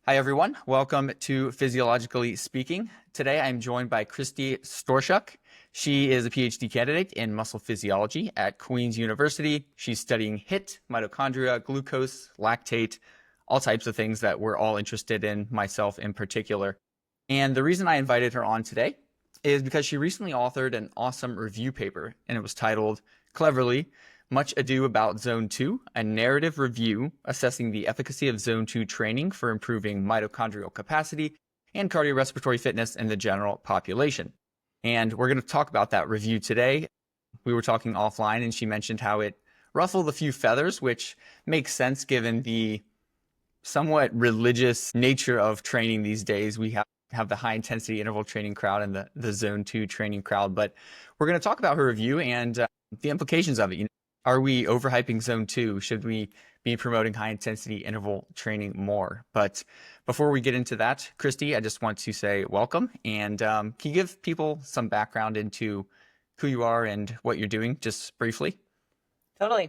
Hi, everyone. Welcome to Physiologically Speaking. Today, I'm joined by Kristi Storoschuk. She is a PhD candidate in muscle physiology at Queen's University. She's studying HIIT, mitochondria, glucose, lactate, all types of things that we're all interested in, myself in particular. And the reason I invited her on today is because she recently authored an awesome review paper, and it was titled, cleverly, Much Ado About Zone 2, a narrative review assessing the efficacy of Zone 2 training for improving mitochondrial capacity and cardiorespiratory fitness in the general population. And we're going to talk about that review today. We were talking offline, and she mentioned how it ruffled a few feathers, which makes sense given the somewhat religious nature of training these days. We have the high intensity interval training crowd and the Zone 2 training crowd. But we're going to talk about her review and the implications of it. Are we overhyping Zone 2? Should we be promoting high intensity interval training more? But before we get into that, Kristi, I just want to say welcome. And can you give people some background into who you are and what you're doing, just briefly? Totally.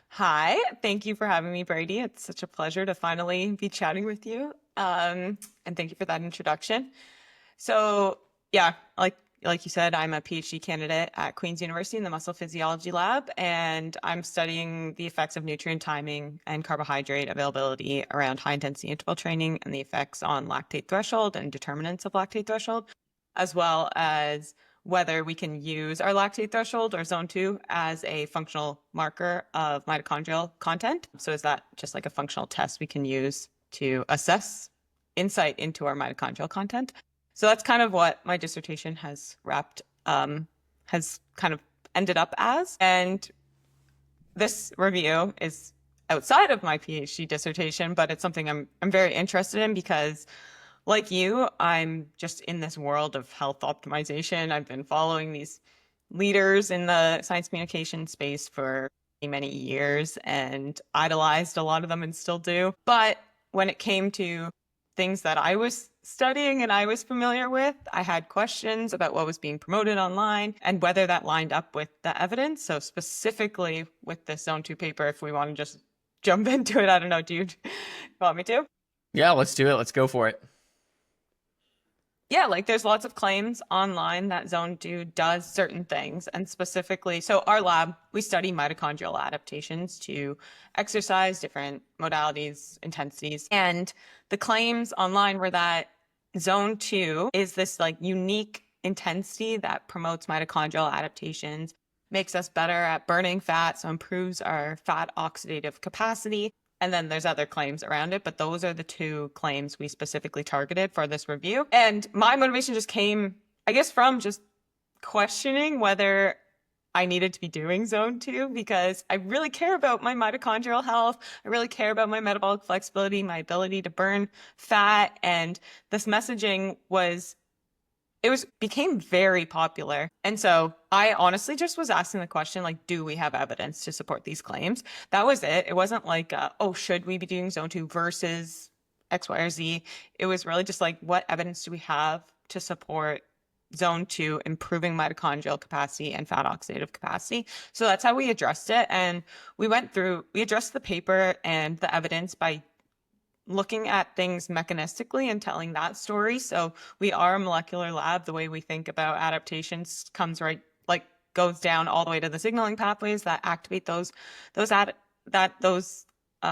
Hi, thank you for having me, Brady. It's such a pleasure to finally be chatting with you. And thank you for that introduction. So, yeah, like you said, I'm a PhD candidate at Queen's University in the Muscle Physiology Lab, and I'm studying the effects of nutrient timing and carbohydrate availability around high intensity interval training and the effects on lactate threshold and determinants of lactate threshold, as well as whether we can use our lactate threshold or zone 2 as a functional marker of mitochondrial content. So is that just like a functional test we can use to assess insight into our mitochondrial content? So that's kind of what my dissertation has has kind of ended up as. And this review is outside of my PhD dissertation, but it's something I'm very interested in because, like you, I'm just in this world of health optimization. I've been following these leaders in the science communication space for many years and idolized a lot of them and still do. But when it came to things that I was studying and I was familiar with, I had questions about what was being promoted online and whether that lined up with the evidence. So specifically with the Zone 2 paper, if we want to just jump into it, I don't know, do you want me to? Yeah, let's do it. Let's go for it. Yeah, like there's lots of claims online that Zone 2 does certain things. And specifically, so our lab, we study mitochondrial adaptations to exercise, different modalities, intensities. And the claims online were that Zone 2 is this like unique intensity that promotes mitochondrial adaptations, makes us better at burning fat, so improves our fat oxidative capacity. And then there's other claims around it, but those are the two claims we specifically targeted for this review. And my motivation just came, I guess, from just questioning whether I needed to be doing Zone 2 because I really care about my mitochondrial health. I really care about my metabolic flexibility, my ability to burn fat. And this messaging became very popular. And so I honestly just was asking the question, like, do we have evidence to support these claims? That was it. It wasn't like, oh, should we be doing Zone 2 versus X, Y, or Z? It was really just like, what evidence do we have to support Zone 2 improving mitochondrial capacity and fat oxidative capacity? So that's how we addressed it. And we addressed the paper and the evidence by looking at things mechanistically and telling that story. So we are a molecular lab. The way we think about adaptations goes down all the way to the signaling pathways that activate those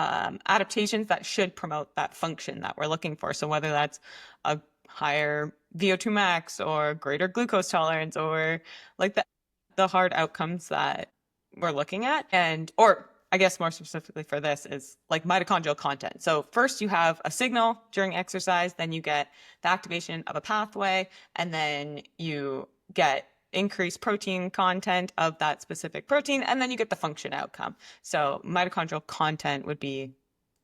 adaptations that should promote that function that we're looking for. So whether that's a higher VO2 max or greater glucose tolerance or like the hard outcomes that we're looking at, or I guess more specifically for this is like mitochondrial content. So first you have a signal during exercise, then you get the activation of a pathway, and then you get increased protein content of that specific protein, and then you get the function outcome. So mitochondrial content would be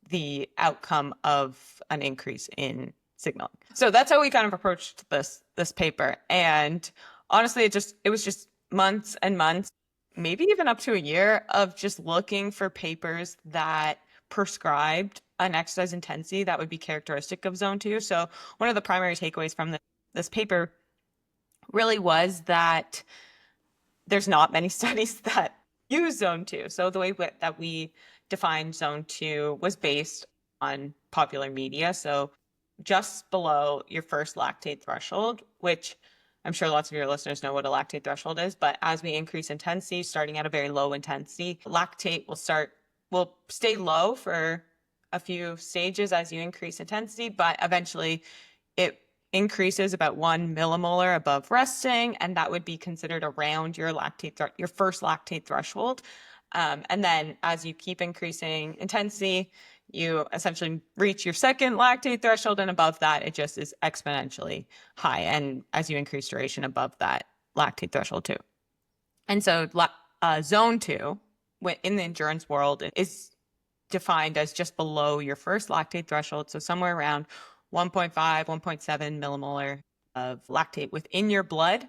the outcome of an increase in signaling. So that's how we kind of approached this paper. And honestly, it was just months and months, maybe even up to a year of just looking for papers that prescribed an exercise intensity that would be characteristic of Zone 2. So one of the primary takeaways from this paper really was that there's not many studies that use Zone 2. So the way that we defined Zone 2 was based on popular media. So just below your first lactate threshold, which I'm sure lots of your listeners know what a lactate threshold is, but as we increase intensity, starting at a very low intensity, lactate will stay low for a few stages as you increase intensity, but eventually it increases about 1 millimolar above resting, and that would be considered around your your first lactate threshold. And then as you keep increasing intensity, you essentially reach your second lactate threshold, and above that, it just is exponentially high. And as you increase duration above that lactate threshold too. And so zone 2 in the endurance world is defined as just below your first lactate threshold. So somewhere around 1.5, 1.7 millimolar of lactate within your blood,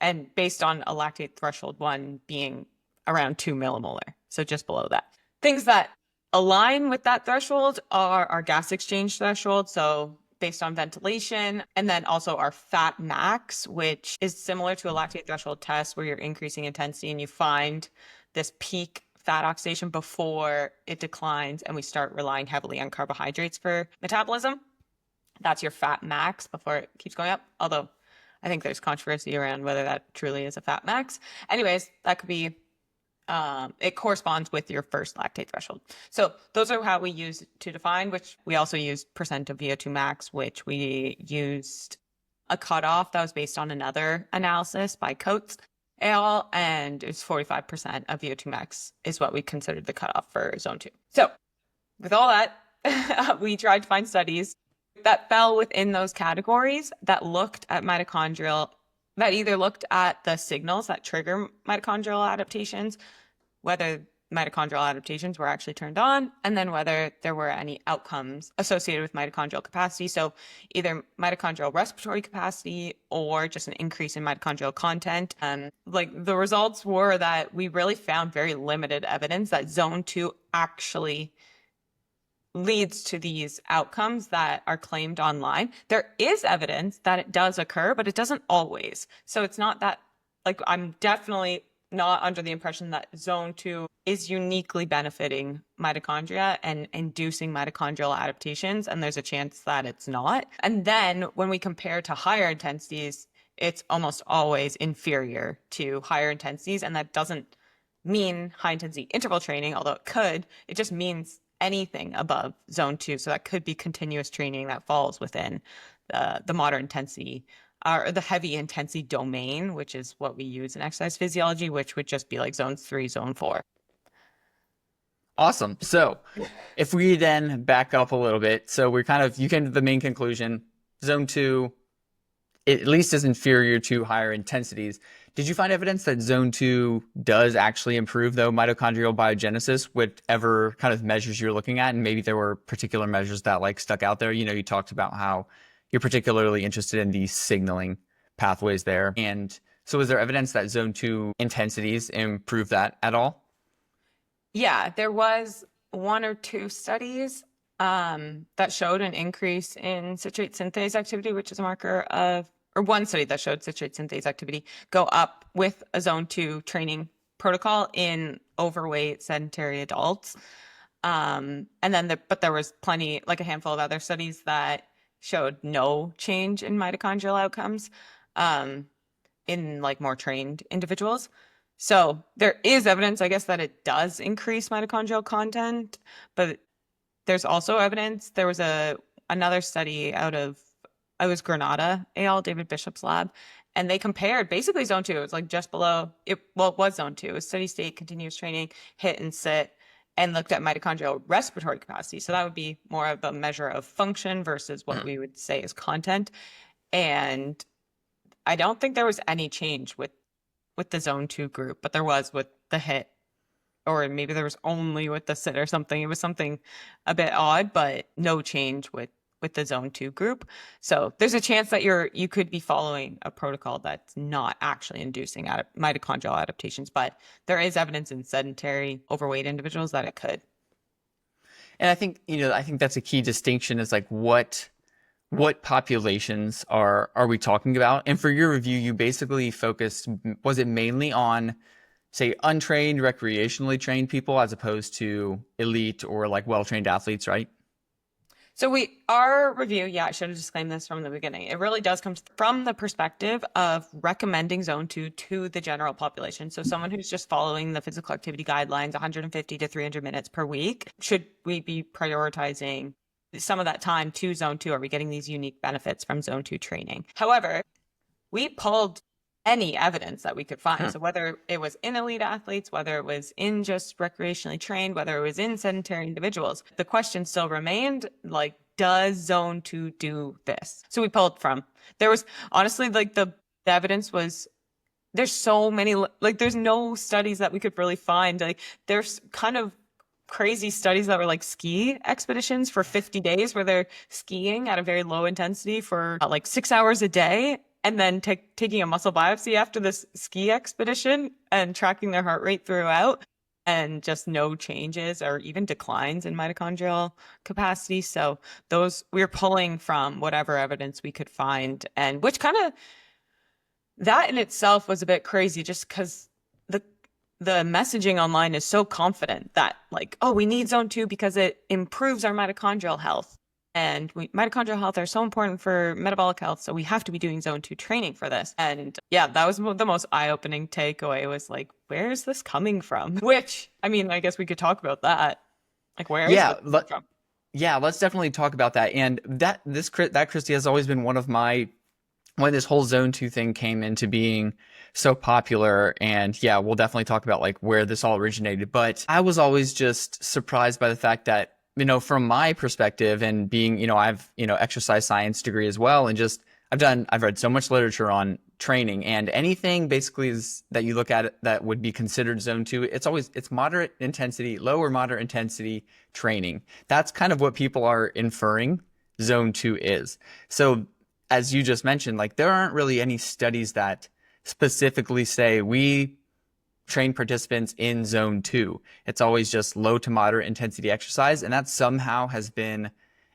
and based on a lactate threshold 1 being around 2 millimolar. So just below that. Things that align with that threshold are our gas exchange threshold. So based on ventilation, and then also our fat max, which is similar to a lactate threshold test where you're increasing intensity and you find this peak fat oxidation before it declines and we start relying heavily on carbohydrates for metabolism. That's your fat max before it keeps going up. Although I think there's controversy around whether that truly is a fat max. Anyways, that could be, it corresponds with your first lactate threshold. So those are how we use to define, which we also used percent of VO2 max, which we used a cutoff that was based on another analysis by Coates et al. And it's 45% of VO2 max is what we considered the cutoff for zone 2. So with all that, we tried to find studies that fell within those categories that looked at mitochondrial, that either looked at the signals that trigger mitochondrial adaptations, whether mitochondrial adaptations were actually turned on, and then whether there were any outcomes associated with mitochondrial capacity. So either mitochondrial respiratory capacity or just an increase in mitochondrial content. The results were that we really found very limited evidence that zone 2 actually leads to these outcomes that are claimed online. There is evidence that it does occur, but it doesn't always. So it's not that, I'm definitely not under the impression that zone 2 is uniquely benefiting mitochondria and inducing mitochondrial adaptations, and there's a chance that it's not. And then when we compare to higher intensities, it's almost always inferior to higher intensities, and that doesn't mean high intensity interval training, although it could. It just means anything above zone 2. So that could be continuous training that falls within the moderate intensity or the heavy intensity domain, which is what we use in exercise physiology, which would just be like zone 3, zone 4. Awesome. So if we then back up a little bit, so you came to the main conclusion, zone 2, it at least is inferior to higher intensities. Did you find evidence that zone 2 does actually improve, though, mitochondrial biogenesis, whatever kind of measures you're looking at? And maybe there were particular measures that stuck out there. You talked about how you're particularly interested in these signaling pathways there. And so is there evidence that zone 2 intensities improve that at all? Yeah, there was 1 or 2 studies that showed an increase in citrate synthase activity, which is a marker of, or one study that showed citrate synthase activity go up with a zone 2 training protocol in overweight sedentary adults. But there was plenty, a handful of other studies that showed no change in mitochondrial outcomes in more trained individuals. So there is evidence, I guess, that it does increase mitochondrial content, but there's also evidence. There was another study out of, it was Granada et al., David Bishop's lab, and they compared basically zone 2. It was just below, it was zone 2. It was steady state continuous training, hit and sit, and looked at mitochondrial respiratory capacity. So that would be more of a measure of function versus what we would say is content. And I don't think there was any change with the zone 2 group, but there was with the hit, or maybe there was only with the sit or something. It was something a bit odd, but no change with the zone 2 group. So there's a chance that you could be following a protocol that's not actually inducing mitochondrial adaptations, but there is evidence in sedentary overweight individuals that it could. And I think, I think that's a key distinction is what populations are we talking about? And for your review, you basically focused, was it mainly on, say, untrained, recreationally trained people as opposed to elite or well-trained athletes, right? So our review, yeah, I should have disclaimed this from the beginning. It really does come from the perspective of recommending zone 2 to the general population. So someone who's just following the physical activity guidelines, 150 to 300 minutes per week, should we be prioritizing some of that time to zone 2? Are we getting these unique benefits from zone 2 training? However, we pulled any evidence that we could find. So whether it was in elite athletes, whether it was in just recreationally trained, whether it was in sedentary individuals, the question still remained, like, does zone 2 do this? So we pulled from, there was honestly, like, the evidence was, there's so many, like, there's no studies that we could really find. Like, there's kind of crazy studies that were like ski expeditions for 50 days where they're skiing at a very low intensity for like 6 hours a day, and then taking a muscle biopsy after this ski expedition and tracking their heart rate throughout, and just no changes or even declines in mitochondrial capacity. So those, we were pulling from whatever evidence we could find, and which kind of, that in itself was a bit crazy, just because the messaging online is so confident that, like, oh, we need zone 2 because it improves our mitochondrial health. And mitochondrial health are so important for metabolic health, so we have to be doing zone 2 training for this. And yeah, that was the most eye-opening takeaway, was like, where is this coming from? Which, I mean, I guess we could talk about that. Like, where is this coming from? Yeah, let's definitely talk about that. And that Kristi has always been one of my, when this whole zone 2 thing came into being so popular. And yeah, we'll definitely talk about like where this all originated. But I was always just surprised by the fact that, from my perspective, and being, I've, exercise science degree as well. And just, I've read so much literature on training, and anything basically that you look at that would be considered zone 2, it's moderate intensity, low or moderate intensity training. That's kind of what people are inferring zone 2 is. So as you just mentioned, like, there aren't really any studies that specifically say we train participants in zone 2. It's always just low to moderate intensity exercise, and that somehow has been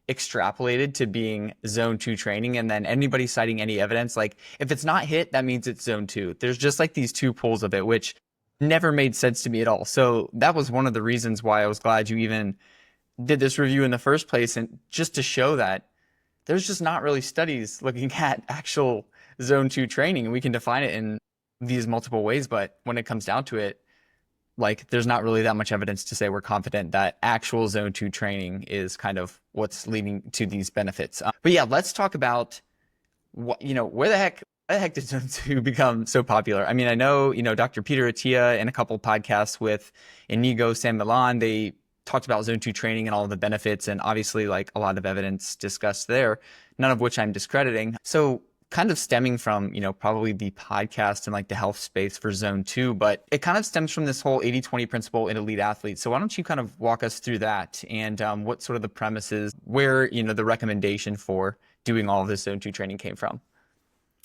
extrapolated to being zone 2 training. And then anybody citing any evidence, like, if it's not HIIT, that means it's zone 2. There's just like these two poles of it, which never made sense to me at all. So that was one of the reasons why I was glad you even did this review in the first place, and just to show that there's just not really studies looking at actual zone 2 training, and we can define it in these multiple ways. But when it comes down to it, like, there's not really that much evidence to say we're confident that actual zone 2 training is kind of what's leading to these benefits. But yeah, let's talk about what, where the heck did zone 2 become so popular? I mean, I know, Dr. Peter Attia, in a couple podcasts with Inigo San Milan, they talked about zone 2 training and all of the benefits, and obviously like a lot of evidence discussed there, none of which I'm discrediting. So kind of stemming from, probably the podcast and like the health space for zone 2, but it kind of stems from this whole 80-20 principle in elite athletes. So why don't you kind of walk us through that, and what sort of the premises, where, the recommendation for doing all of this zone 2 training came from?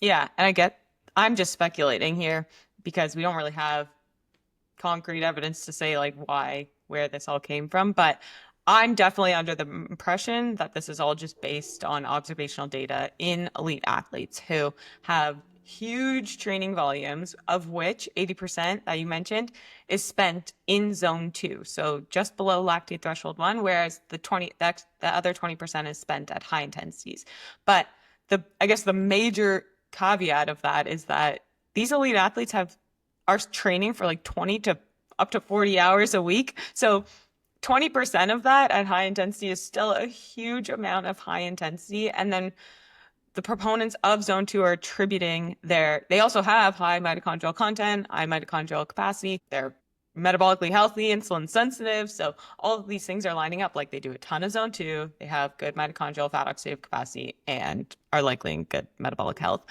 Yeah, and I'm just speculating here because we don't really have concrete evidence to say like where this all came from, but I'm definitely under the impression that this is all just based on observational data in elite athletes who have huge training volumes, of which 80% that you mentioned is spent in zone 2. So just below lactate threshold 1, whereas the other 20% is spent at high intensities. But I guess the major caveat of that is that these elite athletes are training for like 20 to up to 40 hours a week. So 20% of that at high intensity is still a huge amount of high intensity. And then the proponents of zone 2 are attributing they also have high mitochondrial content, high mitochondrial capacity. They're metabolically healthy, insulin sensitive. So all of these things are lining up. Like, they do a ton of zone 2. They have good mitochondrial fat oxidative capacity and are likely in good metabolic health.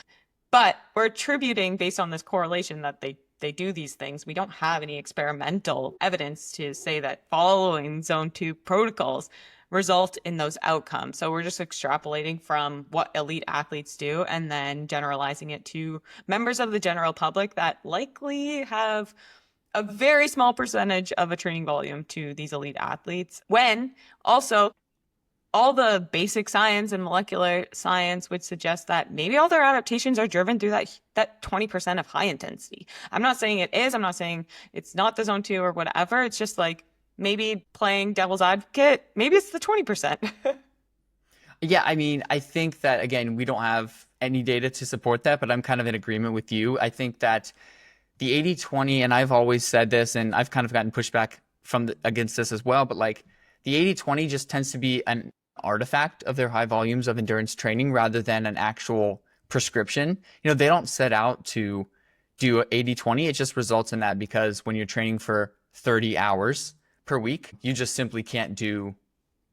But we're attributing, based on this correlation, that they do these things. We don't have any experimental evidence to say that following zone 2 protocols result in those outcomes. So we're just extrapolating from what elite athletes do and then generalizing it to members of the general public that likely have a very small percentage of a training volume to these elite athletes, when also all the basic science and molecular science would suggest that maybe all their adaptations are driven through that 20% of high intensity. I'm not saying it is. I'm not saying it's not the zone 2 or whatever. It's just like, maybe playing devil's advocate, maybe it's the 20%. Yeah, I mean, I think that again, we don't have any data to support that, but I'm kind of in agreement with you. I think that the 80/20, and I've always said this, and I've kind of gotten pushback against this as well, but like the 80/20 just tends to be an artifact of their high volumes of endurance training rather than an actual prescription. They don't set out to do 80/20. It just results in that because when you're training for 30 hours per week, you just simply can't do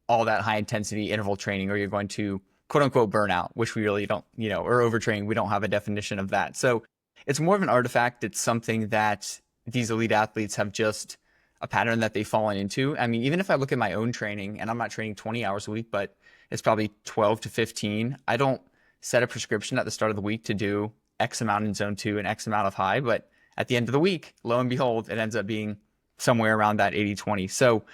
all that high intensity interval training, or you're going to quote unquote burnout, which we really don't, or overtraining. We don't have a definition of that. So it's more of an artifact. It's something that these elite athletes have just a pattern that they've fallen into. I mean, even if I look at my own training, and I'm not training 20 hours a week, but it's probably 12 to 15. I don't set a prescription at the start of the week to do X amount in zone 2 and X amount of high, but at the end of the week, lo and behold, it ends up being somewhere around that 80/20. So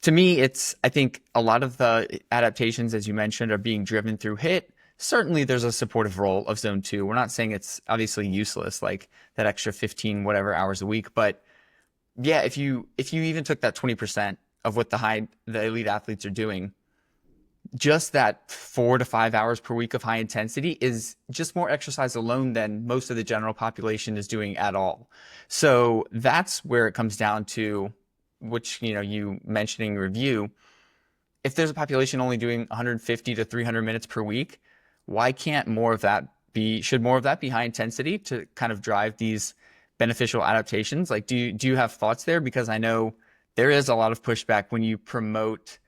to me, I think a lot of the adaptations, as you mentioned, are being driven through HIIT. Certainly there's a supportive role of zone 2. We're not saying it's obviously useless, like that extra 15 whatever hours a week. But yeah, if you even took that 20% of what the elite athletes are doing, just that 4 to 5 hours per week of high intensity is just more exercise alone than most of the general population is doing at all. So that's where it comes down to, which, you mentioning review, if there's a population only doing 150 to 300 minutes per week, why can't should more of that be high intensity to kind of drive these beneficial adaptations? Like, do you have thoughts there? Because I know there is a lot of pushback when you promote,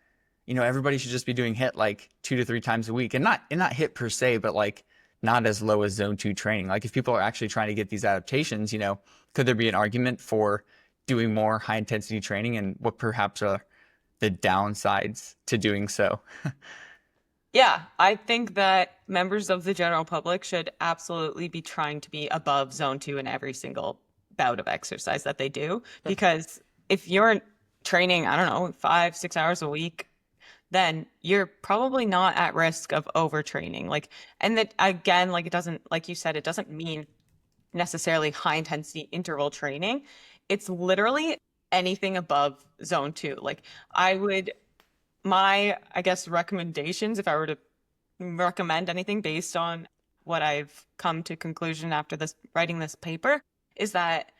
everybody should just be doing HIIT like 2 to 3 times a week, and not HIIT per se, but like not as low as zone 2 training. Like if people are actually trying to get these adaptations, could there be an argument for doing more high intensity training, and what perhaps are the downsides to doing so? Yeah, I think that members of the general public should absolutely be trying to be above zone 2 in every single bout of exercise that they do. Because if you're training, I don't know, 5, 6 hours a week, then you're probably not at risk of overtraining. And that again, it doesn't, like you said, it doesn't mean necessarily high intensity interval training. It's literally anything above zone 2. I guess recommendations, if I were to recommend anything based on what I've come to conclusion after writing this paper, is that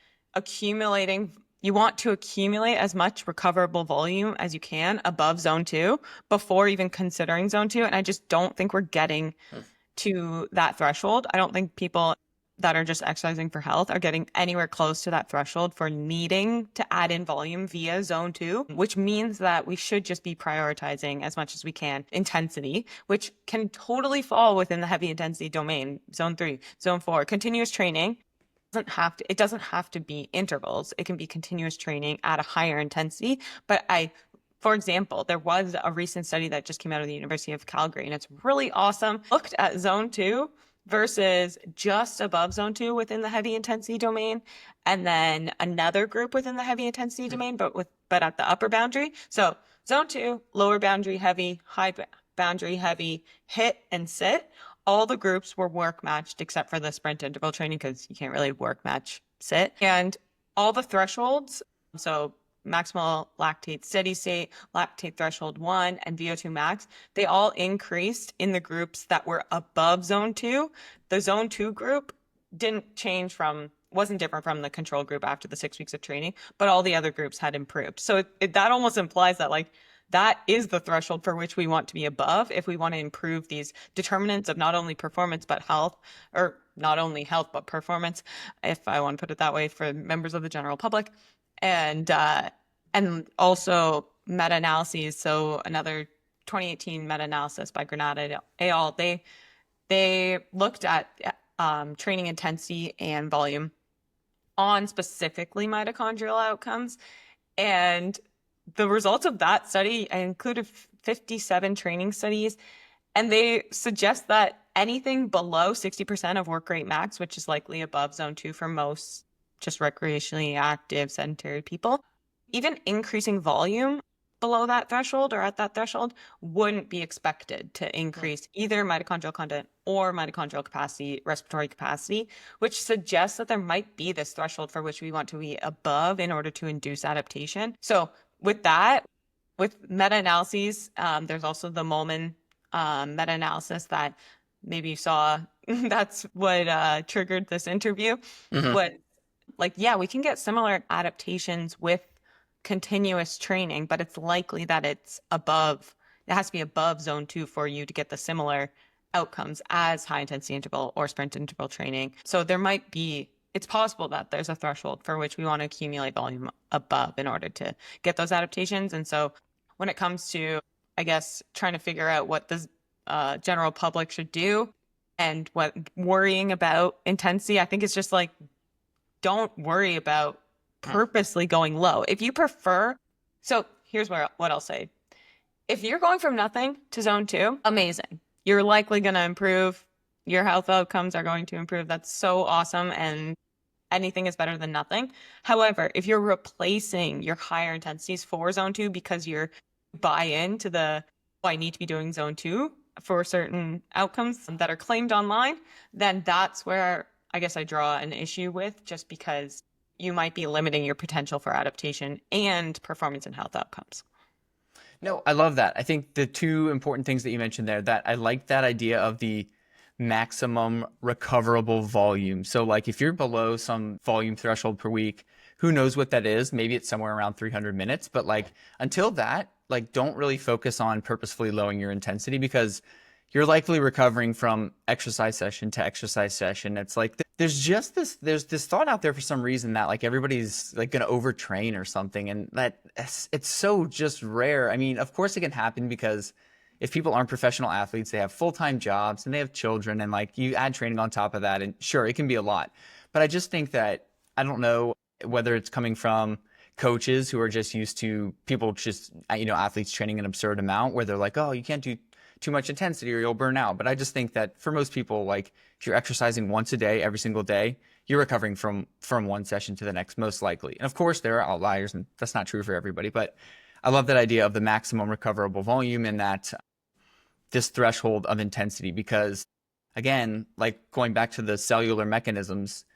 you want to accumulate as much recoverable volume as you can above zone 2 before even considering zone 2. And I just don't think we're getting to that threshold. I don't think people that are just exercising for health are getting anywhere close to that threshold for needing to add in volume via zone 2, which means that we should just be prioritizing as much as we can intensity, which can totally fall within the heavy intensity domain, zone 3, zone 4. Continuous training it doesn't have to be intervals. It can be continuous training at a higher intensity. But for example, there was a recent study that just came out of the University of Calgary, and it's really awesome. Looked at zone 2 versus just above zone 2 within the heavy intensity domain, and then another group within the heavy intensity domain, but at the upper boundary. So zone 2, lower boundary heavy, high boundary heavy, HIIT and sit. All the groups were work matched except for the sprint interval training, because you can't really work match sit. And all the thresholds, so maximal lactate steady state, lactate threshold 1, and VO2 max, they all increased in the groups that were above zone 2. The zone 2 group wasn't different from the control group after the 6 weeks of training, but all the other groups had improved. So that almost implies that that is the threshold for which we want to be above if we want to improve these determinants of not only performance but health, or not only health but performance, if I want to put it that way, for members of the general public. And also meta-analyses. So another 2018 meta-analysis by Granada et al. They looked at training intensity and volume on specifically mitochondrial outcomes, and the results of that study included 57 training studies, and they suggest that anything below 60% of work rate max, which is likely above zone 2 for most just recreationally active sedentary people, even increasing volume below that threshold or at that threshold wouldn't be expected to increase either mitochondrial content or mitochondrial capacity, respiratory capacity, which suggests that there might be this threshold for which we want to be above in order to induce adaptation. So with meta-analyses, there's also the Molman meta-analysis that maybe you saw. That's what triggered this interview. Hmm. What, like, yeah, we can get similar adaptations with continuous training, but it's likely that it has to be above zone 2 for you to get the similar outcomes as high intensity interval or sprint interval training. So it's possible that there's a threshold for which we want to accumulate volume above in order to get those adaptations. And so when it comes to, I guess, trying to figure out what the general public should do and what worrying about intensity, I think it's just like, don't worry about purposely going low. If you prefer, so here's what I'll say. If you're going from nothing to zone 2, amazing. You're likely going to improve. Your health outcomes are going to improve. That's so awesome. And anything is better than nothing. However, if you're replacing your higher intensities for zone 2 because you're buy into I need to be doing zone 2 for certain outcomes that are claimed online, then that's where I guess I draw an issue with, just because you might be limiting your potential for adaptation and performance and health outcomes. No, I love that. I think the two important things that you mentioned there, that I like that idea of the maximum recoverable volume. So like if you're below some volume threshold per week, who knows what that is? Maybe it's somewhere around 300 minutes, but like until that, like don't really focus on purposefully lowering your intensity, because you're likely recovering from exercise session to exercise session. It's like there's this thought out there for some reason that like everybody's like going to overtrain or something, and that it's so just rare. I mean, of course it can happen, because if people aren't professional athletes, they have full-time jobs and they have children, and like you add training on top of that, and sure, it can be a lot. But I just think that, I don't know whether it's coming from coaches who are just used to people just, athletes training an absurd amount, where they're like, oh, you can't do too much intensity or you'll burn out. But I just think that for most people, like if you're exercising once a day, every single day, you're recovering from one session to the next, most likely. And of course there are outliers, and that's not true for everybody, but I love that idea of the maximum recoverable volume and that this threshold of intensity, because again, like going back to the cellular mechanisms,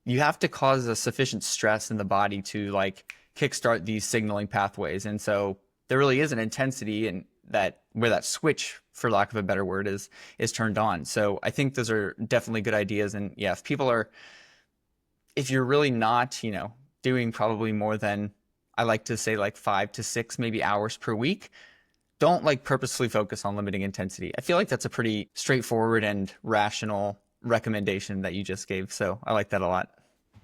you have to cause a sufficient stress in the body to like kickstart these signaling pathways. And so there really is an intensity, and that where that switch, for lack of a better word, is turned on. So I think those are definitely good ideas. And yeah, if you're really not, doing probably more than, I like to say, like 5 to 6 maybe hours per week, don't like purposefully focus on limiting intensity. I feel like that's a pretty straightforward and rational recommendation that you just gave. So I like that a lot.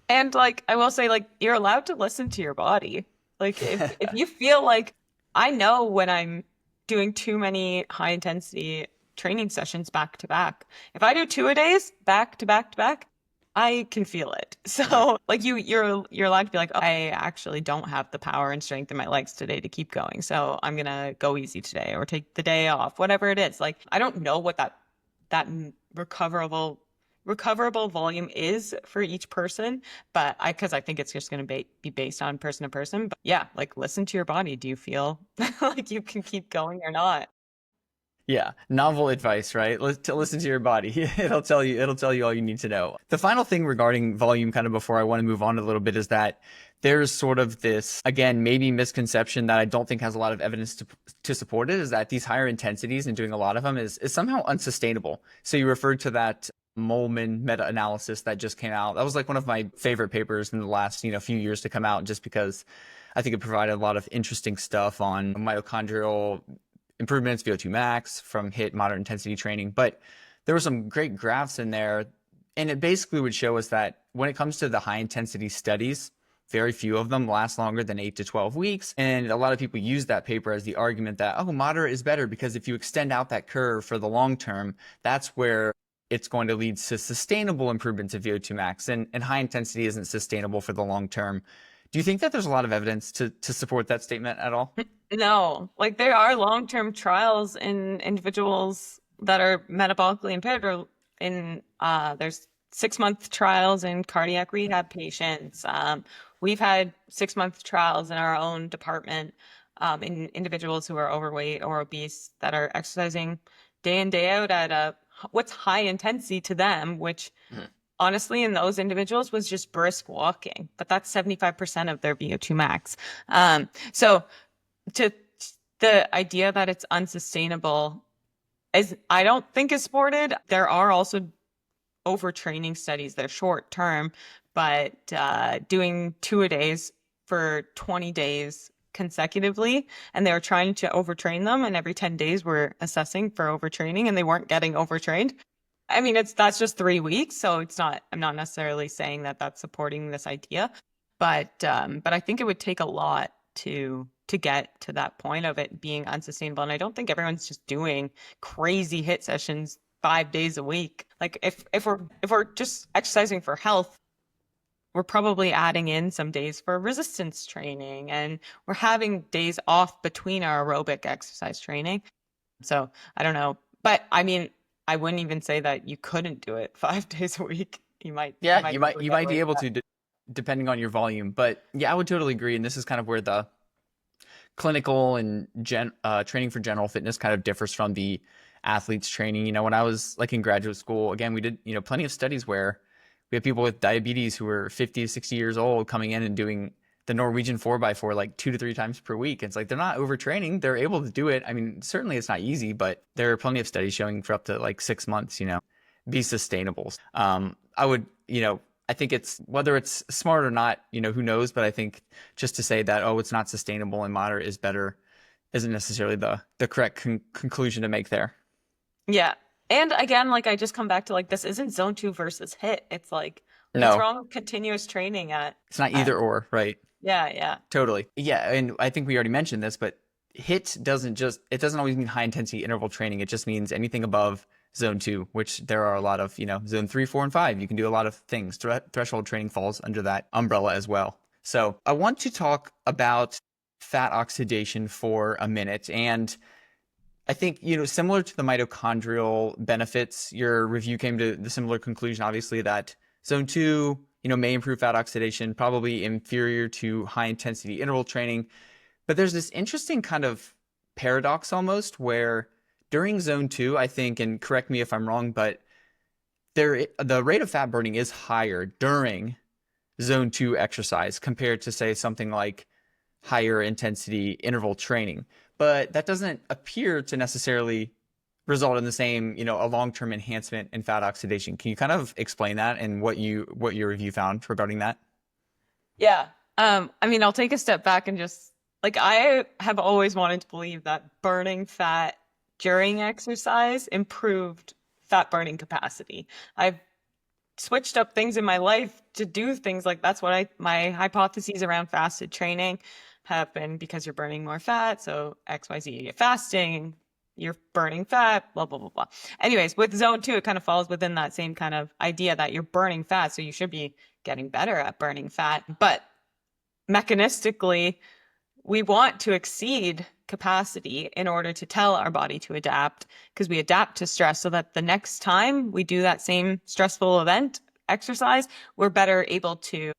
And like I will say, like, you're allowed to listen to your body. Like if you feel like, I know when I'm doing too many high intensity training sessions back to back, if I do 2-a-days back to back to back, I can feel it. So like you're allowed to be like, oh, I actually don't have the power and strength in my legs today to keep going, so I'm gonna go easy today or take the day off, whatever it is. Like I don't know what that recoverable volume is for each person, but because I think it's just going to be based on person to person. But yeah, like listen to your body. Do you feel like you can keep going or not? Yeah, novel advice, right? To listen to your body. It'll tell you all you need to know. The final thing regarding volume, kind of before I want to move on a little bit, is that there's sort of this, again, maybe misconception that I don't think has a lot of evidence to support it, is that these higher intensities and doing a lot of them is somehow unsustainable. So you referred to that Molman meta-analysis that just came out. That was like one of my favorite papers in the last, few years to come out, just because I think it provided a lot of interesting stuff on mitochondrial improvements, VO2 max from HIIT moderate intensity training. But there were some great graphs in there, and it basically would show us that when it comes to the high intensity studies, very few of them last longer than 8 to 12 weeks. And a lot of people use that paper as the argument that, oh, moderate is better, because if you extend out that curve for the long term, that's where it's going to lead to sustainable improvements of VO2 max, and high intensity isn't sustainable for the long term. Do you think that there's a lot of evidence to support that statement at all? No, like there are long-term trials in individuals that are metabolically impaired, or there's 6-month trials in cardiac rehab patients. We've had 6-month trials in our own department in individuals who are overweight or obese that are exercising day in, day out at what's high intensity to them, which honestly in those individuals was just brisk walking, but that's 75% of their VO2 max. So to the idea that it's unsustainable, as I don't think is supported. There are also overtraining studies. They're short term, but doing 2-a-days for 20 days consecutively, and they were trying to overtrain them, and every 10 days we're assessing for overtraining, and they weren't getting overtrained. I mean, that's just 3 weeks, so it's not. I'm not necessarily saying that that's supporting this idea, but I think it would take a lot to get to that point of it being unsustainable. And I don't think everyone's just doing crazy hit sessions 5 days a week. Like if we're just exercising for health, we're probably adding in some days for resistance training, and we're having days off between our aerobic exercise training. So I don't know, but I mean, I wouldn't even say that you couldn't do it 5 days a week. You might, Yeah, you be able might to you get might away be with able that. to, depending on your volume. But yeah, I would totally agree. And this is kind of where the clinical and training for general fitness kind of differs from the athletes training. When I was like in graduate school, again, we did, plenty of studies where we have people with diabetes who were 50 to 60 years old coming in and doing the Norwegian 4x4 like 2 to 3 times per week. It's like they're not overtraining. They're able to do it. I mean, certainly it's not easy, but there are plenty of studies showing for up to like 6 months, be sustainable. I would, I think it's whether it's smart or not, who knows? But I think just to say that, oh, it's not sustainable and moderate is better isn't necessarily the correct conclusion to make there. Yeah. And again, like I just come back to like this isn't zone two versus hit. It's like what's No, wrong with continuous training it's not at either or, right? yeah, yeah. Totally. Yeah. And I think we already mentioned this, but it doesn't always mean high intensity interval training. It just means anything above zone two, which there are a lot of, zone 3, 4, and 5. You can do a lot of things. Threshold training falls under that umbrella as well. So I want to talk about fat oxidation for a minute. And I think, similar to the mitochondrial benefits, your review came to the similar conclusion, obviously, that zone two, may improve fat oxidation, probably inferior to high intensity interval training. But there's this interesting kind of paradox almost where during zone two, I think, and correct me if I'm wrong, but the rate of fat burning is higher during zone two exercise compared to, say, something like higher intensity interval training. But that doesn't appear to necessarily result in the same, a long-term enhancement in fat oxidation. Can you kind of explain that and what your review found regarding that? Yeah. I mean, I'll take a step back and just like I have always wanted to believe that burning fat during exercise improved fat burning capacity. I've switched up things in my life to do things like that's what my hypotheses around fasted training have been because you're burning more fat. So XYZ fasting, you're burning fat, blah, blah, blah, blah. Anyways, with zone two, it kind of falls within that same kind of idea that you're burning fat. So you should be getting better at burning fat. But mechanistically, we want to exceed capacity in order to tell our body to adapt because we adapt to stress so that the next time we do that same stressful event exercise, we're better able to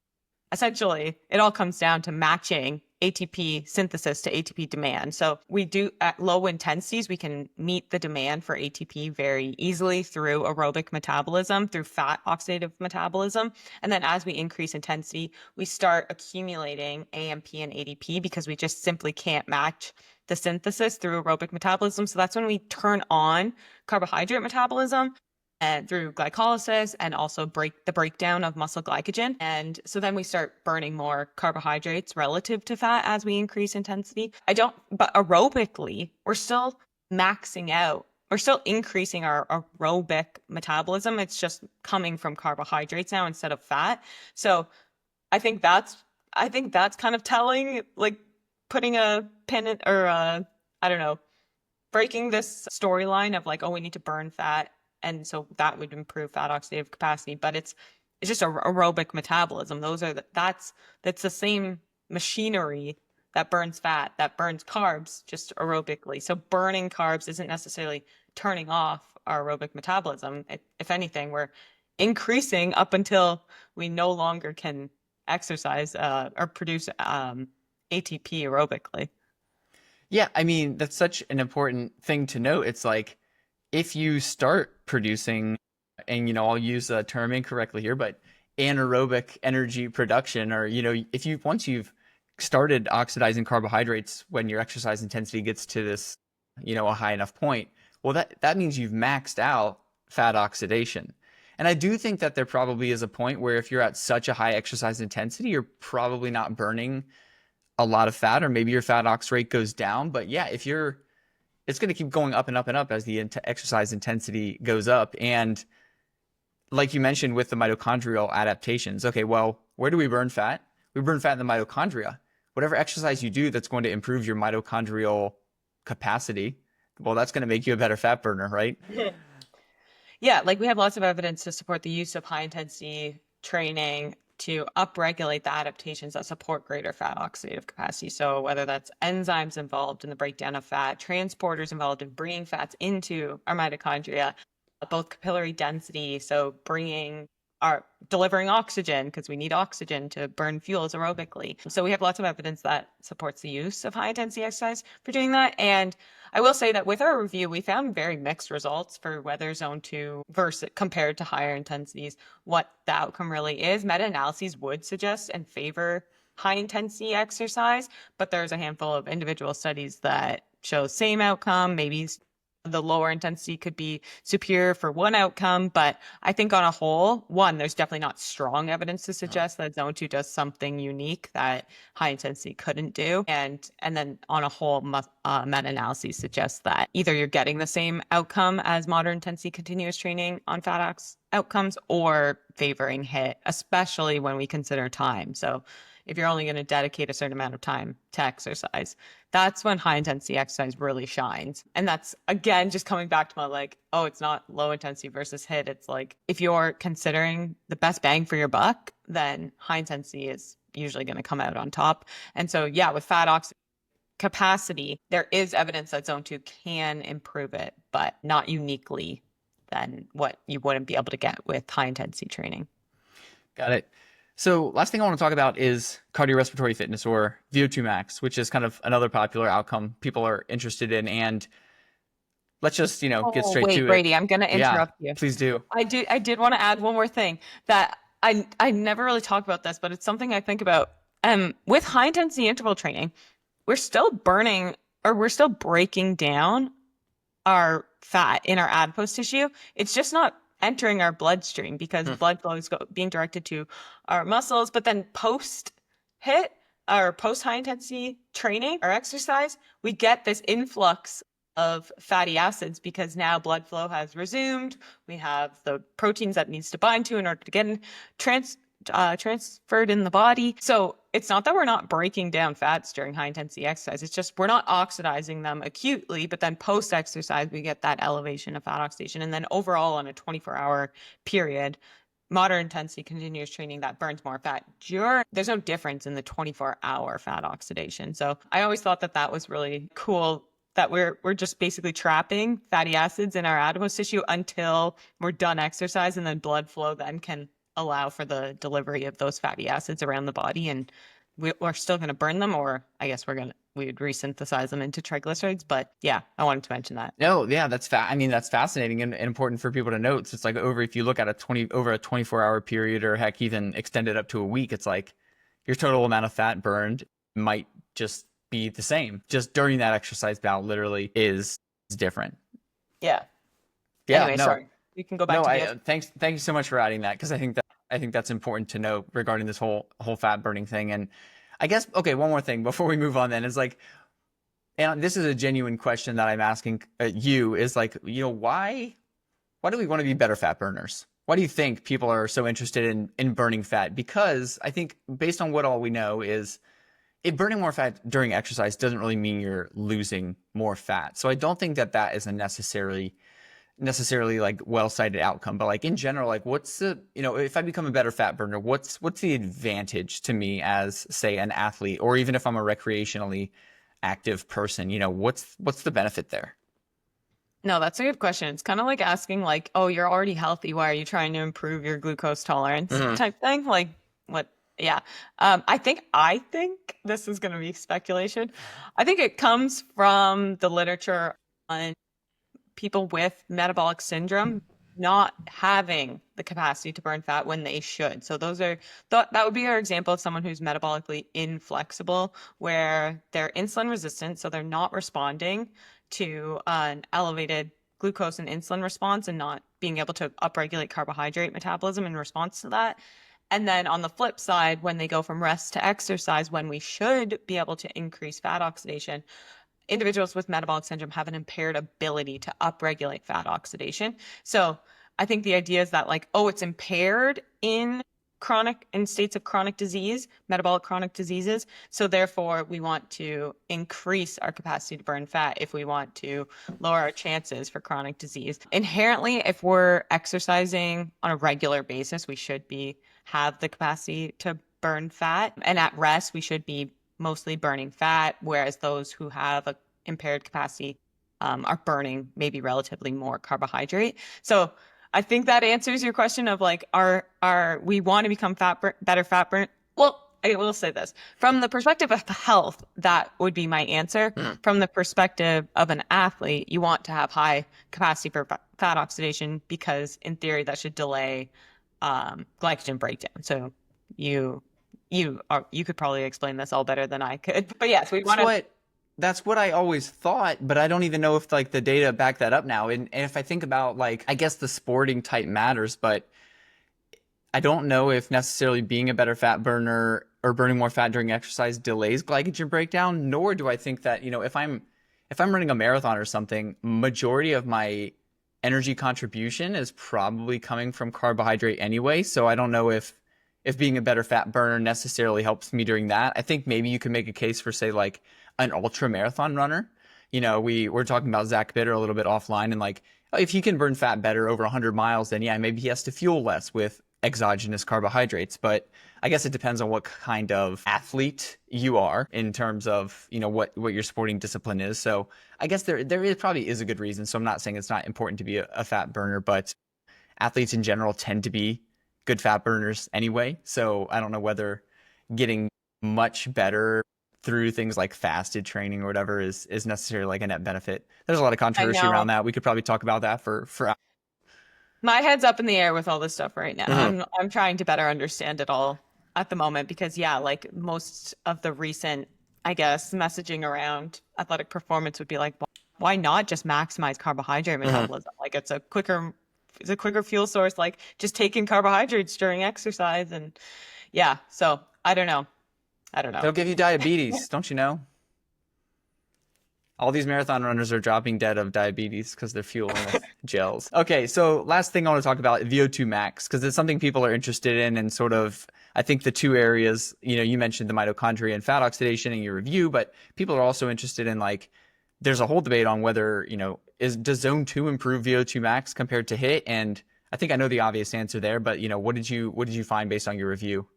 essentially, it all comes down to matching ATP synthesis to ATP demand. So we do at low intensities, we can meet the demand for ATP very easily through aerobic metabolism, through fat oxidative metabolism. And then as we increase intensity, we start accumulating AMP and ADP because we just simply can't match the synthesis through aerobic metabolism. So that's when we turn on carbohydrate metabolism and through glycolysis and also the breakdown of muscle glycogen. And so then we start burning more carbohydrates relative to fat as we increase intensity. But aerobically, we're still maxing out. We're still increasing our aerobic metabolism. It's just coming from carbohydrates now instead of fat. So I think that's kind of telling, like putting a pin in, or I don't know, breaking this storyline of like, oh, we need to burn fat and so that would improve fat oxidative capacity, but it's just aerobic metabolism. That's the same machinery that burns fat, that burns carbs just aerobically. So burning carbs isn't necessarily turning off our aerobic metabolism. If anything, we're increasing up until we no longer can exercise or produce ATP aerobically. Yeah, I mean, that's such an important thing to note. It's like if you start producing, and I'll use a term incorrectly here, but anaerobic energy production, or if once you've started oxidizing carbohydrates when your exercise intensity gets to this, a high enough point, well, that means you've maxed out fat oxidation. And I do think that there probably is a point where if you're at such a high exercise intensity, you're probably not burning a lot of fat, or maybe your fat ox rate goes down. But yeah, it's going to keep going up and up and up as the exercise intensity goes up. And like you mentioned with the mitochondrial adaptations, okay, well, where do we burn fat? We burn fat in the mitochondria. Whatever exercise you do that's going to improve your mitochondrial capacity, well, that's going to make you a better fat burner, right? Yeah, like we have lots of evidence to support the use of high intensity training to upregulate the adaptations that support greater fat oxidative capacity. So whether that's enzymes involved in the breakdown of fat, transporters involved in bringing fats into our mitochondria, both capillary density, so delivering oxygen, because we need oxygen to burn fuels aerobically. So we have lots of evidence that supports the use of high intensity exercise for doing that. And I will say that with our review, we found very mixed results for whether zone 2 versus compared to higher intensities, what the outcome really is. Meta-analyses would suggest and favor high intensity exercise, but there's a handful of individual studies that show same outcome, maybe the lower intensity could be superior for one outcome. But I think on a whole, one, there's definitely not strong evidence to suggest that zone 2 does something unique that high intensity couldn't do. And then on a whole, meta-analyses suggest that either you're getting the same outcome as moderate intensity continuous training on fat ox outcomes, or favoring HIIT, especially when we consider time. So if you're only going to dedicate a certain amount of time to exercise, that's when high intensity exercise really shines. And that's, again, just coming back to my it's not low intensity versus HIIT. It's like, if you're considering the best bang for your buck, then high intensity is usually going to come out on top. And so, yeah, with fat ox capacity, there is evidence that zone 2 can improve it, but not uniquely than what you wouldn't be able to get with high intensity training. Got it. So last thing I want to talk about is cardiorespiratory fitness, or VO2 max, which is kind of another popular outcome people are interested in. And let's just, get straight to it. Brady, I'm going to interrupt you. Please do. I did want to add one more thing that I never really talk about this, but it's something I think about. With high intensity interval training, we're still breaking down our fat in our adipose tissue. It's just not entering our bloodstream because blood flow is being directed to our muscles. But then post HIIT or post high intensity training or exercise, we get this influx of fatty acids because now blood flow has resumed. We have the proteins that needs to bind to in order to get transferred in the body. So it's not that we're not breaking down fats during high intensity exercise. It's just we're not oxidizing them acutely, but then post exercise, we get that elevation of fat oxidation. And then overall on a 24-hour period, moderate intensity continuous training that burns more fat there's no difference in the 24-hour fat oxidation. So I always thought that was really cool, that we're just basically trapping fatty acids in our adipose tissue until we're done exercise, and then blood flow then can allow for the delivery of those fatty acids around the body, and we're still going to burn them, or I guess we would resynthesize them into triglycerides. But yeah, I wanted to mention that. No, yeah, that's fascinating and important for people to note. So it's like if you look at over a 24-hour period, or heck, even extended up to a week, it's like your total amount of fat burned might just be the same. Just during that exercise bout literally is different. Yeah. Yeah. Anyway, sorry. You can go back to thank you so much for adding that, because I think that's important to know regarding this whole fat burning thing. And I guess, okay, one more thing before we move on then is like, and this is a genuine question that I'm asking you, is like, why do we want to be better fat burners? Why do you think people are so interested in burning fat? Because I think based on what all we know is burning more fat during exercise doesn't really mean you're losing more fat. So I don't think that is a necessarily like well-cited outcome. But like in general, like what's the, if I become a better fat burner, what's the advantage to me as, say, an athlete, or even if I'm a recreationally active person, what's the benefit there? No, that's a good question. It's kind of like asking like, oh, you're already healthy, why are you trying to improve your glucose tolerance type thing? Like what? Yeah. I think this is going to be speculation. I think it comes from the literature on people with metabolic syndrome not having the capacity to burn fat when they should. So that would be our example of someone who's metabolically inflexible, where they're insulin resistant, so they're not responding to an elevated glucose and insulin response and not being able to upregulate carbohydrate metabolism in response to that. And then on the flip side, when they go from rest to exercise, when we should be able to increase fat oxidation, individuals with metabolic syndrome have an impaired ability to upregulate fat oxidation. So I think the idea is that like, oh, it's impaired in states of chronic disease, metabolic chronic diseases. So therefore we want to increase our capacity to burn fat if we want to lower our chances for chronic disease. Inherently, if we're exercising on a regular basis, we should have the capacity to burn fat. And at rest, we should be mostly burning fat, whereas those who have an impaired capacity are burning maybe relatively more carbohydrate. So I think that answers your question of like, we want to become better fat burn? Well, I will say this. From the perspective of health, that would be my answer. From the perspective of an athlete, you want to have high capacity for fat oxidation because in theory that should delay glycogen breakdown. So you could probably explain this all better than I could. But yes, we want to. That's what I always thought, but I don't even know if like the data back that up now. And if I think about like, I guess the sporting type matters, but I don't know if necessarily being a better fat burner or burning more fat during exercise delays glycogen breakdown. Nor do I think that, if I'm running a marathon or something, majority of my energy contribution is probably coming from carbohydrate anyway. So I don't know if being a better fat burner necessarily helps me during that. I think maybe you could make a case for, say, like an ultra marathon runner. We're talking about Zach Bitter a little bit offline, and like, if he can burn fat better over 100 miles, then yeah, maybe he has to fuel less with exogenous carbohydrates. But I guess it depends on what kind of athlete you are in terms of, what your sporting discipline is. So I guess there probably is a good reason. So I'm not saying it's not important to be a fat burner, but athletes in general tend to be good fat burners anyway. So I don't know whether getting much better through things like fasted training or whatever is necessarily like a net benefit. There's a lot of controversy around that. We could probably talk about that for my head's up in the air with all this stuff right now. I'm trying to better understand it all at the moment because like most of the recent, I guess, messaging around athletic performance would be like, why not just maximize carbohydrate metabolism? Like it's a quicker fuel source, like just taking carbohydrates during exercise. And yeah, so I don't know. They'll give you diabetes, don't you know? All these marathon runners are dropping dead of diabetes because they're fueling with gels. Okay, so last thing I want to talk about, VO2 max, because it's something people are interested in, and sort of, I think the two areas, you mentioned the mitochondria and fat oxidation in your review, but people are also interested in like, there's a whole debate on whether, does zone 2 improve VO2 max compared to HIIT? And I think I know the obvious answer there, but what did you find based on your review?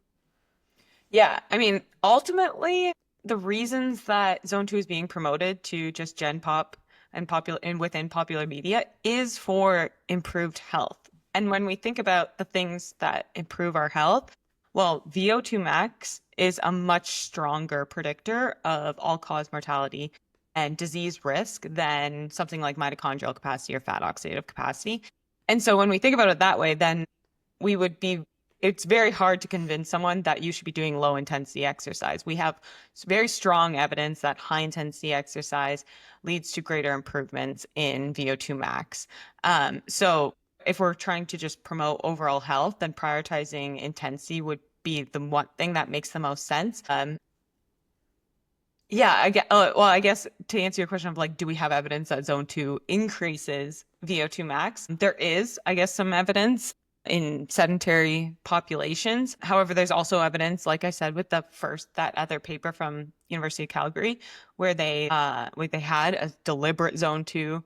Yeah, I mean, ultimately, the reasons that Zone 2 is being promoted to just Gen Pop and within popular media is for improved health. And when we think about the things that improve our health, well, VO2 max is a much stronger predictor of all-cause mortality and disease risk than something like mitochondrial capacity or fat oxidative capacity. And so when we think about it that way, then it's very hard to convince someone that you should be doing low intensity exercise. We have very strong evidence that high intensity exercise leads to greater improvements in VO2 max. So if we're trying to just promote overall health, then prioritizing intensity would be the one thing that makes the most sense. I guess to answer your question of like, do we have evidence that Zone 2 increases VO2 max? There is, I guess, some evidence in sedentary populations. However, there's also evidence, like I said, with that other paper from University of Calgary, where they had a deliberate Zone 2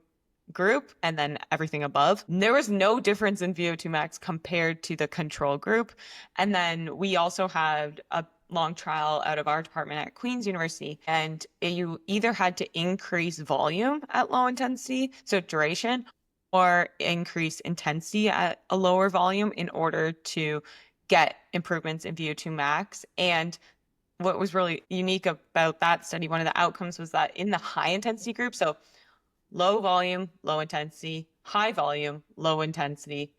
group and then everything above. There was no difference in VO2 max compared to the control group. And then we also had a long trial out of our department at Queen's University, and you either had to increase volume at low intensity, so duration, or increase intensity at a lower volume in order to get improvements in VO2 max. And what was really unique about that study, one of the outcomes was that in the high intensity group, so low volume, low intensity, high volume, low intensity,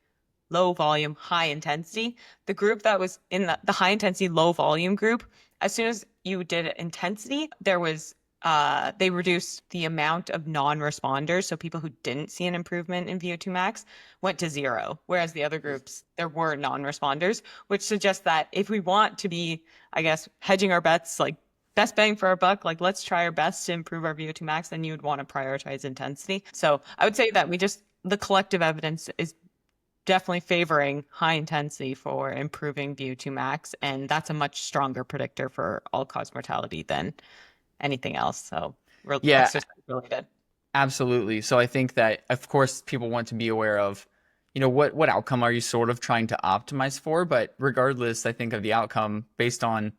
low volume, high intensity, the group that was in the high intensity, low volume group, as soon as you did intensity, there was they reduced the amount of non-responders. So people who didn't see an improvement in VO2 max went to 0, whereas the other groups, there were non-responders, which suggests that if we want to be, I guess, hedging our bets, like best bang for our buck, like let's try our best to improve our VO2 max, then you would want to prioritize intensity. So I would say that the collective evidence is definitely favoring high intensity for improving VO2 max. And that's a much stronger predictor for all-cause mortality than anything else. So Yeah, exercise related. absolutely. So I think that, of course, people want to be aware of, what outcome are you sort of trying to optimize for? But regardless, I think of the outcome based on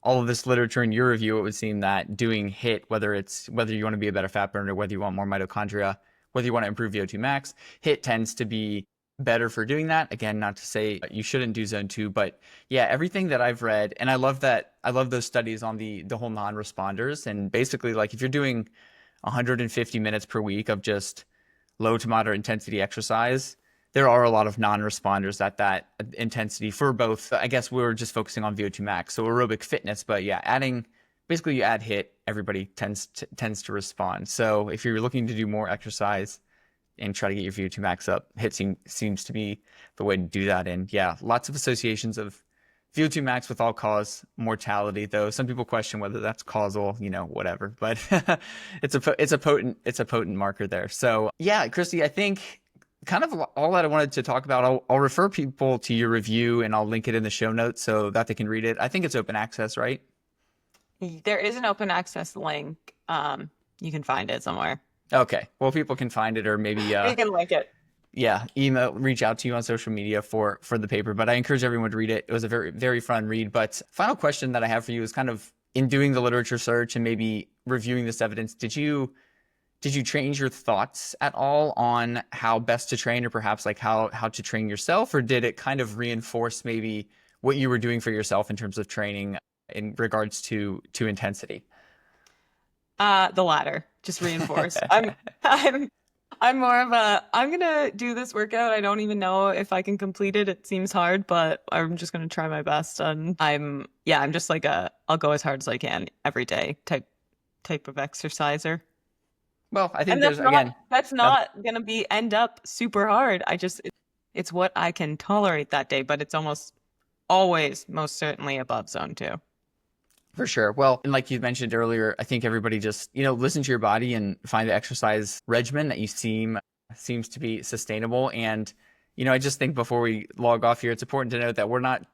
all of this literature in your review, it would seem that doing HIIT, whether you want to be a better fat burner, whether you want more mitochondria, whether you want to improve VO2 max, HIIT tends to be better for doing that. Again, not to say you shouldn't do zone 2, but yeah, everything that I've read, and I love those studies on the whole non-responders. And basically, like if you're doing 150 minutes per week of just low to moderate intensity exercise, there are a lot of non-responders at that intensity for both. I guess we're just focusing on VO2 max, so aerobic fitness. But yeah, basically you add HIIT, everybody tends to respond. So if you're looking to do more exercise and try to get your VO2 max up, HIIT seems to be the way to do that. And yeah, lots of associations of VO2 max with all-cause mortality, though some people question whether that's causal, whatever. But it's a potent marker there. So yeah, Kristi, I think kind of all that I wanted to talk about. I'll refer people to your review and I'll link it in the show notes so that they can read it. I think it's open access, right? There is an open access link. You can find it somewhere. Okay. Well, people can find it, or maybe you can link it. Yeah, reach out to you on social media for the paper. But I encourage everyone to read it. It was a very, very fun read. But final question that I have for you is kind of in doing the literature search and maybe reviewing this evidence, did you change your thoughts at all on how best to train, or perhaps like how to train yourself? Or did it kind of reinforce maybe what you were doing for yourself in terms of training in regards to intensity? The latter, just reinforce. I'm more of I'm gonna do this workout. I don't even know if I can complete it. It seems hard, but I'm just gonna try my best. And I'm just like I'll go as hard as I can every day type of exerciser. Well, I think that's not gonna end up super hard. It's what I can tolerate that day, but it's almost always most certainly above zone 2. For sure. Well, and like you mentioned earlier, I think everybody just, listen to your body and find the exercise regimen that you seems to be sustainable. And, I just think before we log off here, it's important to note that we're not,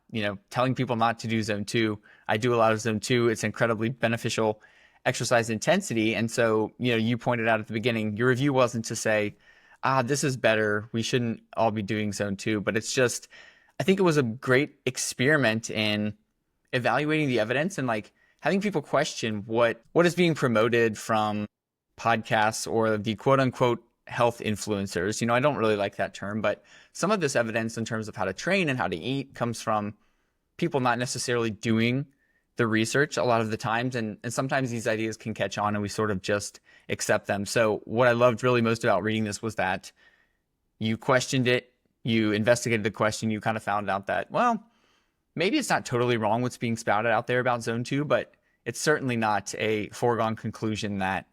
telling people not to do zone 2. I do a lot of zone 2. It's incredibly beneficial exercise intensity. And so, you pointed out at the beginning, your review wasn't to say, this is better, we shouldn't all be doing zone 2, but it's just, I think it was a great experiment in evaluating the evidence and like having people question what is being promoted from podcasts or the quote unquote health influencers. I don't really like that term, but some of this evidence in terms of how to train and how to eat comes from people not necessarily doing the research a lot of the times. And sometimes these ideas can catch on and we sort of just accept them. So what I loved really most about reading this was that you questioned it, you investigated the question, you kind of found out that, well, maybe it's not totally wrong what's being spouted out there about zone 2, but it's certainly not a foregone conclusion that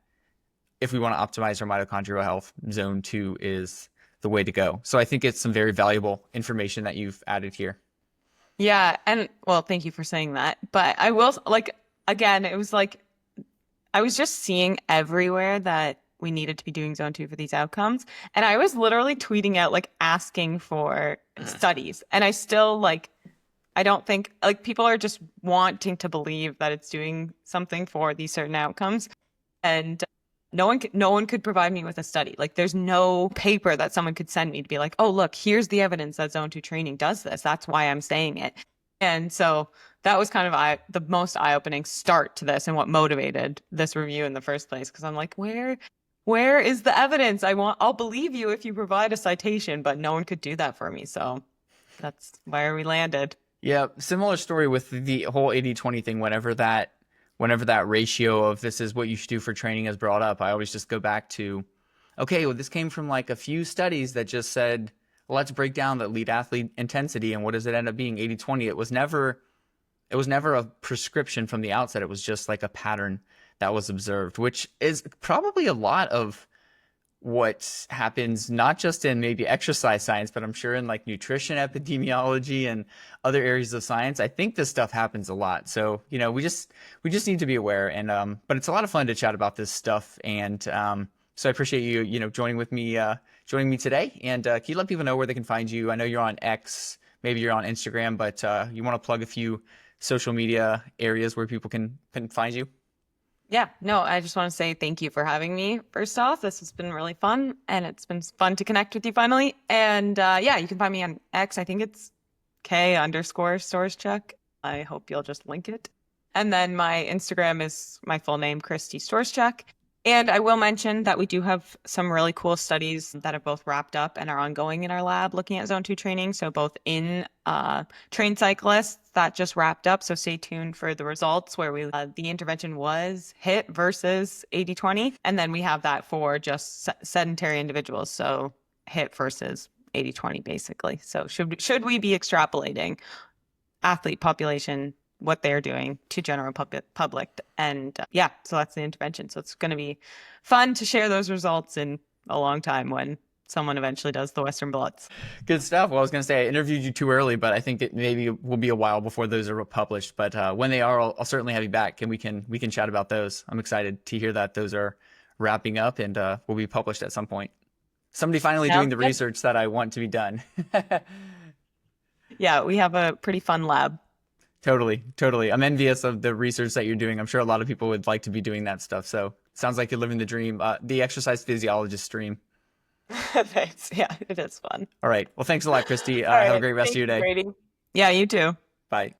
if we want to optimize our mitochondrial health, zone 2 is the way to go. So I think it's some very valuable information that you've added here. Yeah. And well, thank you for saying that. But I will, again, it was like, I was just seeing everywhere that we needed to be doing zone 2 for these outcomes. And I was literally tweeting out, asking for studies. And I still I don't think people are just wanting to believe that it's doing something for these certain outcomes. And no one could provide me with a study. There's no paper that someone could send me to be like, oh, look, here's the evidence that zone 2 training does this. That's why I'm saying it. And so that was kind of the most eye-opening start to this and what motivated this review in the first place. Because I'm like, where is the evidence? I'll believe you if you provide a citation, but no one could do that for me. So that's where we landed. Yeah, similar story with the whole 80-20 thing. Whenever that ratio of this is what you should do for training is brought up, I always just go back to, okay, well, this came from a few studies that just said, well, let's break down the elite athlete intensity, and what does it end up being? 80-20. It was never a prescription from the outset. It was just a pattern that was observed, which is probably a lot of what happens not just in maybe exercise science, but I'm sure in like nutrition epidemiology and other areas of science. I think this stuff happens a lot. So, we just need to be aware. And but it's a lot of fun to chat about this stuff. And so I appreciate you, joining me today. And can you let people know where they can find you? I know you're on X, maybe you're on Instagram, but you want to plug a few social media areas where people can find you? Yeah, no, I just want to say thank you for having me. First off, this has been really fun, and it's been fun to connect with you finally. And yeah, you can find me on X. I think it's K_Storoschuk. I hope you'll just link it. And then my Instagram is my full name, Kristi Storoschuk. And I will mention that we do have some really cool studies that have both wrapped up and are ongoing in our lab looking at zone 2 training. So both in trained cyclists that just wrapped up. So stay tuned for the results where the intervention was HIIT versus 80/20. And then we have that for just sedentary individuals. So HIIT versus 80/20 basically. So should we be extrapolating athlete population, what they're doing to general public. And yeah, so that's the intervention. So it's going to be fun to share those results in a long time when someone eventually does the Western blots. Good stuff. Well, I was going to say I interviewed you too early, but I think it maybe will be a while before those are published. But when they are, I'll certainly have you back, and we can chat about those. I'm excited to hear that those are wrapping up and will be published at some point. Somebody finally doing the research that I want to be done. Yeah, we have a pretty fun lab. Totally. I'm envious of the research that you're doing. I'm sure a lot of people would like to be doing that stuff. So sounds like you're living the dream, the exercise physiologist dream. Thanks. Yeah, it is fun. All right. Well, thanks a lot, Kristi. All right. Have a great rest of your day. Brady. Yeah, you too. Bye.